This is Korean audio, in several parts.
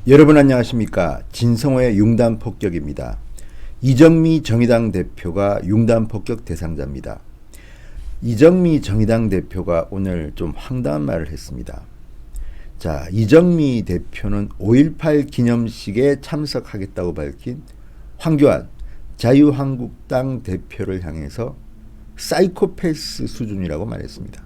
여러분 안녕하십니까. 진성호의 융단폭격입니다. 이정미 정의당 대표가 융단폭격 대상자입니다. 이정미 정의당 대표가 오늘 좀 황당한 말을 했습니다. 자, 이정미 대표는 5.18 기념식에 참석하겠다고 밝힌 황교안 자유한국당 대표를 향해서 사이코패스 수준이라고 말했습니다.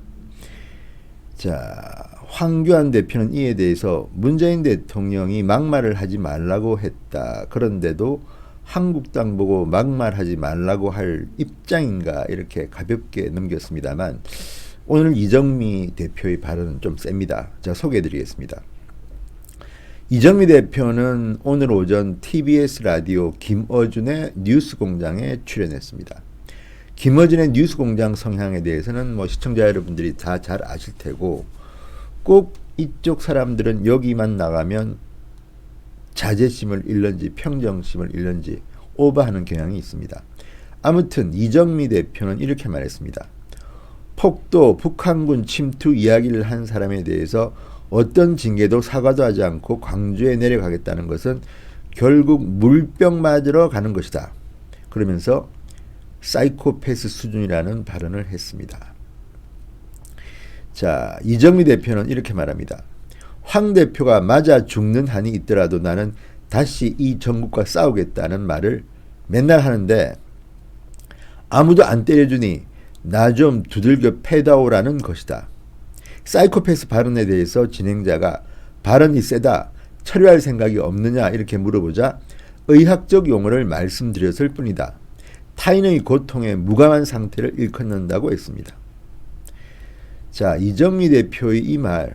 자, 황교안 대표는 이에 대해서 문재인 대통령이 막말을 하지 말라고 했다. 그런데도 한국당 보고 막말하지 말라고 할 입장인가 이렇게 가볍게 넘겼습니다만 오늘 이정미 대표의 발언은 좀 셉니다. 제가 소개해드리겠습니다. 이정미 대표는 오늘 오전 TBS 라디오 김어준의 뉴스공장에 출연했습니다. 김어준의 뉴스공장 성향에 대해서는 시청자 여러분들이 다 잘 아실 테고 꼭 이쪽 사람들은 여기만 나가면 자제심을 잃는지 평정심을 잃는지 오버하는 경향이 있습니다. 아무튼 이정미 대표는 이렇게 말했습니다. 폭도 북한군 침투 이야기를 한 사람에 대해서 어떤 징계도 사과도 하지 않고 광주에 내려가겠다는 것은 결국 물병 맞으러 가는 것이다. 그러면서 사이코패스 수준이라는 발언을 했습니다. 자, 이정미 대표는 이렇게 말합니다. 황 대표가 맞아 죽는 한이 있더라도 나는 다시 이 정국과 싸우겠다는 말을 맨날 하는데 아무도 안 때려주니 나 좀 두들겨 패다오라는 것이다. 사이코패스 발언에 대해서 진행자가 발언이 세다, 처리할 생각이 없느냐 이렇게 물어보자 의학적 용어를 말씀드렸을 뿐이다. 타인의 고통에 무감한 상태를 일컫는다고 했습니다. 자, 이정미 대표의 이 말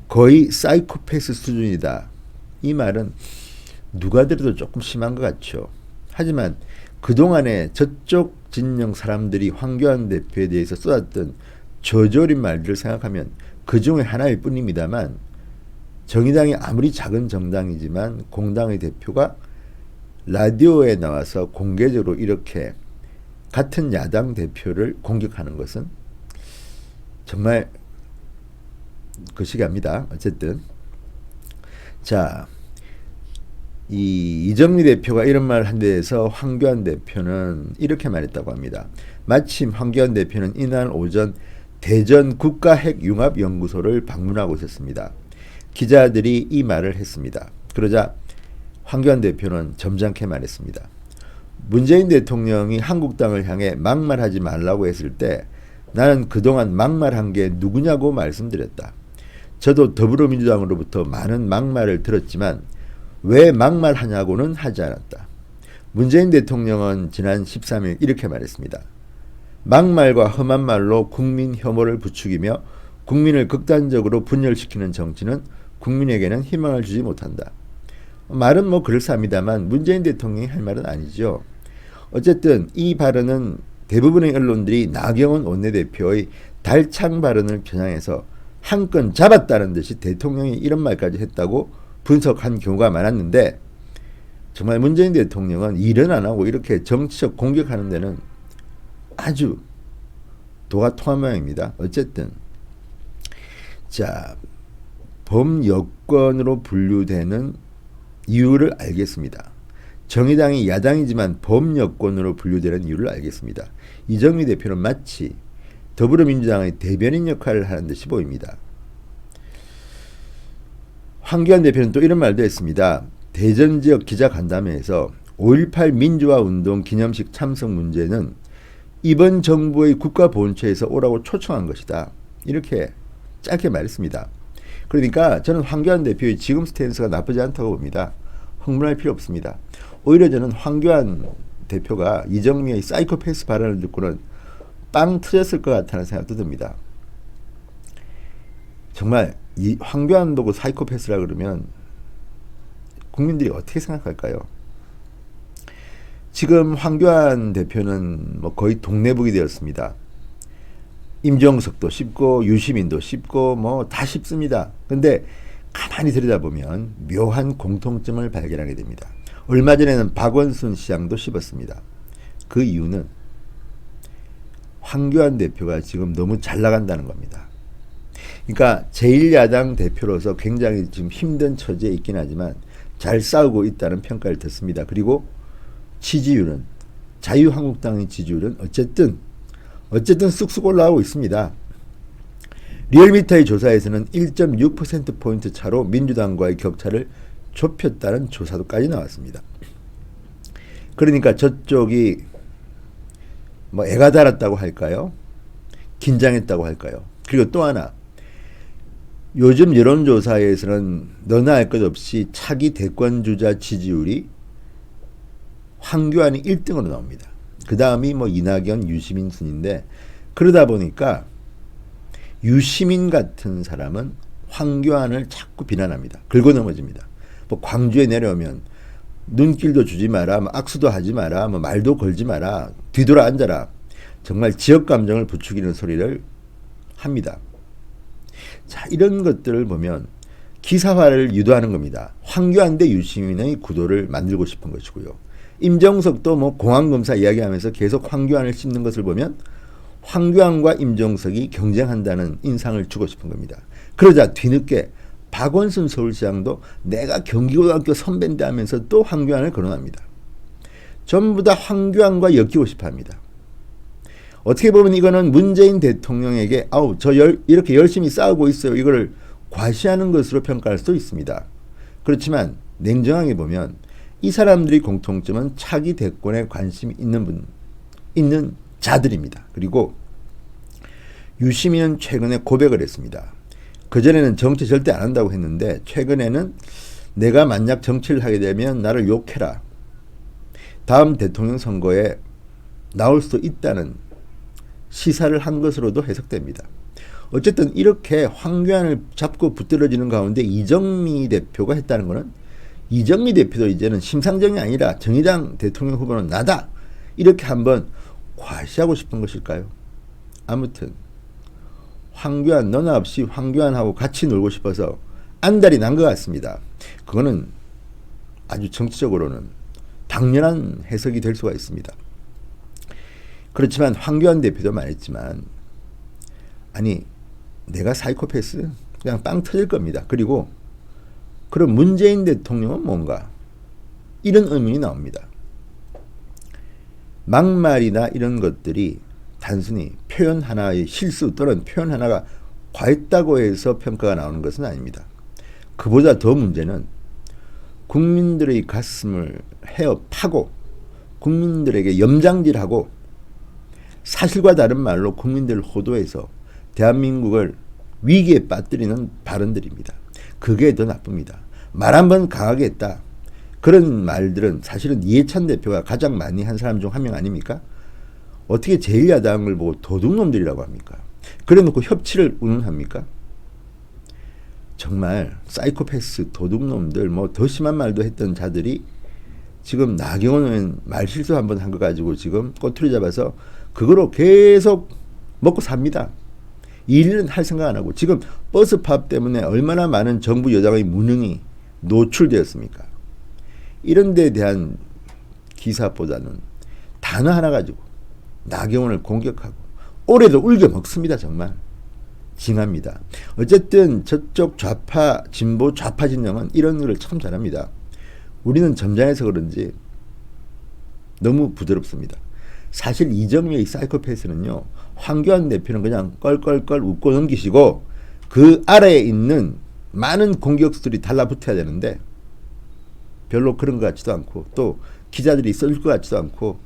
거의 사이코패스 수준이다. 이 말은 누가 들어도 조금 심한 것 같죠. 하지만 그동안에 저쪽 진영 사람들이 황교안 대표에 대해서 쏟았던 저조린 말들을 생각하면 그 중에 하나일 뿐입니다만 정의당이 아무리 작은 정당이지만 공당의 대표가 라디오에 나와서 공개적으로 이렇게 같은 야당 대표를 공격하는 것은 정말 거시기합니다. 어쨌든 자, 이정미 대표가 이런 말을 한 데에서 황교안 대표는 이렇게 말했다고 합니다. 마침 황교안 대표는 이날 오전 대전 국가핵융합연구소를 방문하고 있었습니다. 기자들이 이 말을 했습니다. 그러자 황교안 대표는 점잖게 말했습니다. 문재인 대통령이 한국당을 향해 막말하지 말라고 했을 때 나는 그동안 막말한 게 누구냐고 말씀드렸다. 저도 더불어민주당으로부터 많은 막말을 들었지만 왜 막말하냐고는 하지 않았다. 문재인 대통령은 지난 13일 이렇게 말했습니다. 막말과 험한 말로 국민 혐오를 부추기며 국민을 극단적으로 분열시키는 정치는 국민에게는 희망을 주지 못한다. 말은 그럴싸합니다만 문재인 대통령이 할 말은 아니죠. 어쨌든 이 발언은 대부분의 언론들이 나경원 원내대표의 달창 발언을 겨냥해서 한 건 잡았다는 듯이 대통령이 이런 말까지 했다고 분석한 경우가 많았는데 정말 문재인 대통령은 일은 안 하고 이렇게 정치적 공격하는 데는 아주 도가 통한 모양입니다. 어쨌든 자, 범여권으로 분류되는 이유를 알겠습니다. 정의당이 야당이지만 범여권으로 분류되는 이유를 알겠습니다. 이정미 대표는 마치 더불어민주당의 대변인 역할을 하는 듯이 보입니다. 황교안 대표는 또 이런 말도 했습니다. 대전 지역 기자간담회에서 5.18 민주화운동 기념식 참석 문제는 이번 정부의 국가본처에서 오라고 초청한 것이다. 이렇게 짧게 말했습니다. 그러니까 저는 황교안 대표의 지금 스탠스가 나쁘지 않다고 봅니다. 흥분할 필요 없습니다. 오히려 저는 황교안 대표가 이정미의 사이코패스 발언을 듣고는 빵 터졌을 것 같다는 생각도 듭니다. 정말 이 황교안 보고 사이코패스라 그러면 국민들이 어떻게 생각할까요? 지금 황교안 대표는 거의 동네북이 되었습니다. 임종석도 쉽고 유시민도 쉽고 다 쉽습니다. 근데 가만히 들여다보면 묘한 공통점을 발견하게 됩니다. 얼마 전에는 박원순 시장도 씹었습니다. 그 이유는 황교안 대표가 지금 너무 잘 나간다는 겁니다. 그러니까 제1야당 대표로서 굉장히 지금 힘든 처지에 있긴 하지만 잘 싸우고 있다는 평가를 듣습니다. 그리고 지지율은, 자유한국당의 지지율은 어쨌든 쑥쑥 올라가고 있습니다. 리얼미터의 조사에서는 1.6%포인트 차로 민주당과의 격차를 좁혔다는 조사도까지 나왔습니다. 그러니까 저쪽이 뭐 애가 달았다고 할까요? 긴장했다고 할까요? 그리고 또 하나, 요즘 여론조사에서는 너나 할 것 없이 차기 대권주자 지지율이 황교안이 1등으로 나옵니다. 그 다음이 뭐 이낙연, 유시민 순인데, 그러다 보니까 유시민 같은 사람은 황교안을 자꾸 비난합니다. 긁어 넘어집니다. 뭐 광주에 내려오면 눈길도 주지 마라, 뭐 악수도 하지 마라, 뭐 말도 걸지 마라, 뒤돌아 앉아라. 정말 지역 감정을 부추기는 소리를 합니다. 자, 이런 것들을 보면 기사화를 유도하는 겁니다. 황교안 대 유시민의 구도를 만들고 싶은 것이고요. 임종석도 뭐 공안검사 이야기하면서 계속 황교안을 씹는 것을 보면 황교안과 임종석이 경쟁한다는 인상을 주고 싶은 겁니다. 그러자 뒤늦게 박원순 서울시장도 내가 경기고등학교 선배인데 하면서 또 황교안을 거론합니다. 전부 다 황교안과 엮이고 싶어 합니다. 어떻게 보면 이거는 문재인 대통령에게 이렇게 열심히 싸우고 있어요, 이거를 과시하는 것으로 평가할 수도 있습니다. 그렇지만 냉정하게 보면 이 사람들의 공통점은 차기 대권에 관심이 있는 자들입니다. 그리고 유시민은 최근에 고백을 했습니다. 그전에는 정치 절대 안 한다고 했는데 최근에는 내가 만약 정치를 하게 되면 나를 욕해라, 다음 대통령 선거에 나올 수도 있다는 시사를 한 것으로도 해석됩니다. 어쨌든 이렇게 황교안을 잡고 붙들어지는 가운데 이정미 대표가 했다는 것은 이정미 대표도 이제는 심상정이 아니라 정의당 대통령 후보는 나다, 이렇게 한번 과시하고 싶은 것일까요? 아무튼 황교안, 너나 없이 황교안하고 같이 놀고 싶어서 안달이 난 것 같습니다. 그거는 아주 정치적으로는 당연한 해석이 될 수가 있습니다. 그렇지만 황교안 대표도 말했지만, 아니 내가 사이코패스? 그냥 빵 터질 겁니다. 그리고 그럼 문재인 대통령은 뭔가? 이런 의문이 나옵니다. 막말이나 이런 것들이 단순히 표현 하나의 실수 또는 표현 하나가 과했다고 해서 평가가 나오는 것은 아닙니다. 그보다 더 문제는 국민들의 가슴을 헤어 파고 국민들에게 염장질하고 사실과 다른 말로 국민들을 호도해서 대한민국을 위기에 빠뜨리는 발언들입니다. 그게 더 나쁩니다. 말 한 번 강하게 했다, 그런 말들은 사실은 이해찬 대표가 가장 많이 한 사람 중 한 명 아닙니까? 어떻게 제1야당을 보고 도둑놈들이라고 합니까? 그래 놓고 협치를 운운합니까? 정말 사이코패스, 도둑놈들, 뭐 더 심한 말도 했던 자들이 지금 나경원 의원 말실수 한번 한 거 가지고 지금 꼬투리 잡아서 그거로 계속 먹고 삽니다. 이 일은 할 생각 안 하고 지금 버스 파업 때문에 얼마나 많은 정부 여당의 무능이 노출되었습니까? 이런 데 대한 기사보다는 단어 하나 가지고 나경원을 공격하고 올해도 울겨 먹습니다. 정말 징합니다. 어쨌든 저쪽 좌파, 진보 좌파 진영은 이런 걸 참 잘합니다. 우리는 점잖아서 그런지 너무 부드럽습니다. 사실 이정미의 사이코패스는요, 황교안 대표는 그냥 껄껄껄 웃고 넘기시고 그 아래에 있는 많은 공격수들이 달라붙어야 되는데 별로 그런 것 같지도 않고 또 기자들이 써줄 것 같지도 않고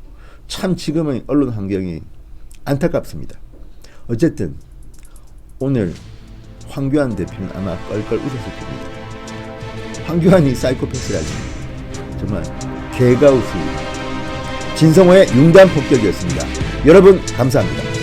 참 지금의 언론 환경이 안타깝습니다. 어쨌든 오늘 황교안 대표는 아마 껄껄 웃었을 겁니다. 황교안이 사이코패스라니 정말 개가 웃습니다. 진성호의 융단 폭격이었습니다. 여러분 감사합니다.